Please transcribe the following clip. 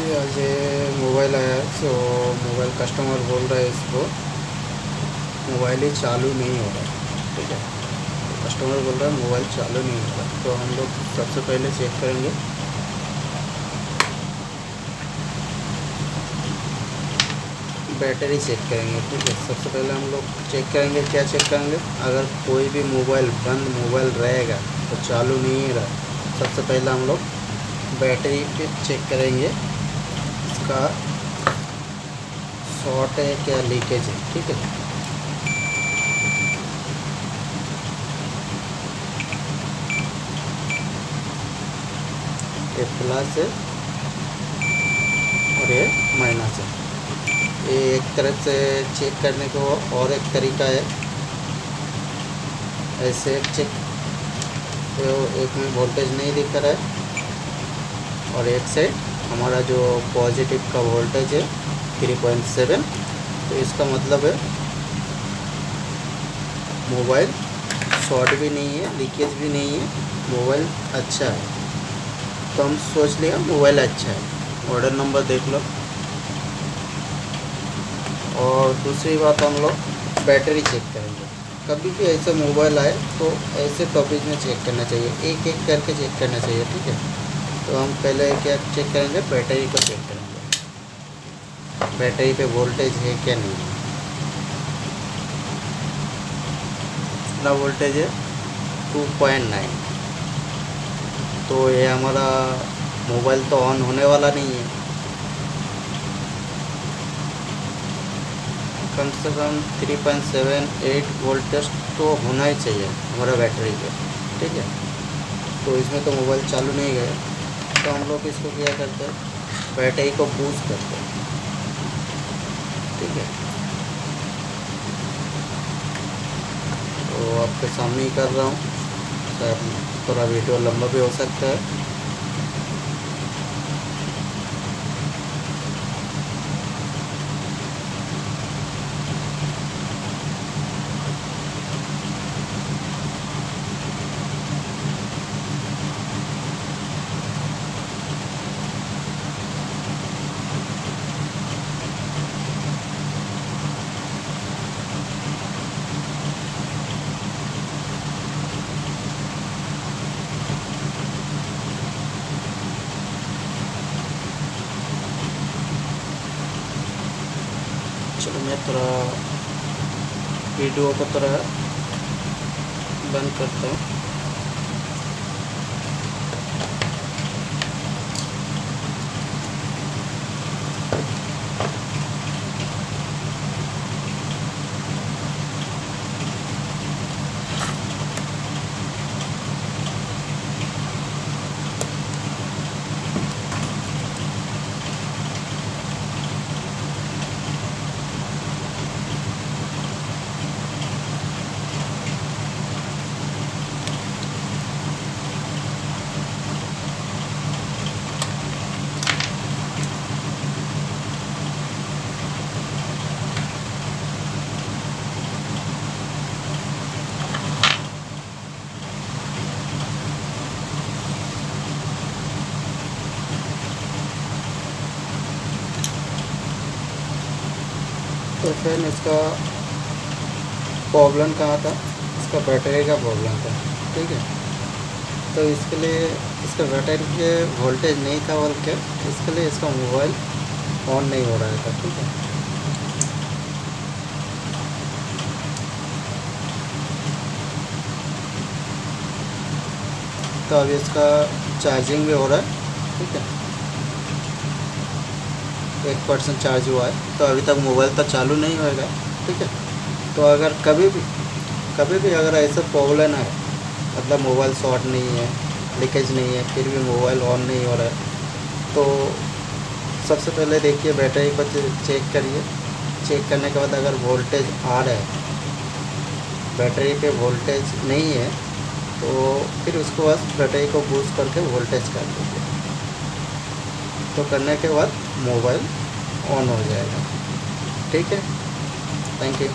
जी आज ये मोबाइल आया है। सो मोबाइल कस्टमर बोल रहा है इसको मोबाइल ही चालू नहीं हो रहा है। ठीक है, तो कस्टमर बोल रहा है मोबाइल चालू नहीं हो रहा है। तो हम लोग सबसे पहले चेक करेंगे बैटरी चेक करेंगे। ठीक है, सबसे पहले हम लोग चेक करेंगे, क्या चेक करेंगे, अगर कोई भी मोबाइल बंद मोबाइल रहेगा तो चालू नहीं रहा, सबसे पहले हम लोग बैटरी पे चेक करेंगे इसका शॉर्ट है क्या लीकेज है। ठीक है, ये प्लस है और ये माइनस है। ये एक तरह से चेक करने को और एक तरीका है, ऐसे एक चेक, तो एक में वोल्टेज नहीं दिख रहा है और एक साइड हमारा जो पॉजिटिव का वोल्टेज है 3.7, तो इसका मतलब है मोबाइल शॉर्ट भी नहीं है, लीकेज भी नहीं है, मोबाइल अच्छा है। तो हम सोच लिया मोबाइल अच्छा है, ऑर्डर नंबर देख लो। और दूसरी बात हम लोग बैटरी चेक करेंगे। कभी भी ऐसा मोबाइल आए तो ऐसे टॉपिक में चेक करना चाहिए, एक एक करके चेक करना चाहिए। ठीक है, तो हम पहले क्या चेक करेंगे, बैटरी को चेक करेंगे, बैटरी पे वोल्टेज है क्या नहीं है। इतना वोल्टेज है 2.9, तो ये हमारा मोबाइल तो ऑन होने वाला नहीं है। कम से कम 3.78 वोल्टेज तो होना ही चाहिए हमारा बैटरी पे। ठीक है, तो इसमें तो मोबाइल चालू नहीं गया, तो हम लोग इसको क्या करते हैं, बैटरी को बूस्ट करते हैं। ठीक है, तो आपके सामने ही कर रहा हूँ, शायद थोड़ा वीडियो लंबा भी हो सकता है। चलो मैं थोड़ा वीडियो को थोड़ा बंद करता हूँ। तो फिर इसका प्रॉब्लम कहाँ था, इसका बैटरी का प्रॉब्लम था। ठीक है, तो इसके लिए इसका बैटरी के वोल्टेज नहीं था, बल्कि इसके लिए इसका मोबाइल ऑन नहीं हो रहा था। ठीक है, तो अभी इसका चार्जिंग भी हो रहा है। ठीक है, 1% चार्ज हुआ है, तो अभी तक मोबाइल तो चालू नहीं होएगा। ठीक है, तो अगर कभी भी अगर ऐसा प्रॉब्लम है, मतलब मोबाइल शॉर्ट नहीं है, लीकेज नहीं है, फिर भी मोबाइल ऑन नहीं हो रहा है, तो सबसे पहले देखिए बैटरी को चेक करिए। चेक करने के बाद अगर वोल्टेज आ रहा है, बैटरी पे वोल्टेज नहीं है, तो फिर उसको बस बैटरी को बूस्ट करके वोल्टेज कर दीजिए। तो करने के बाद मोबाइल ऑन हो जाएगा। ठीक है, थैंक यू।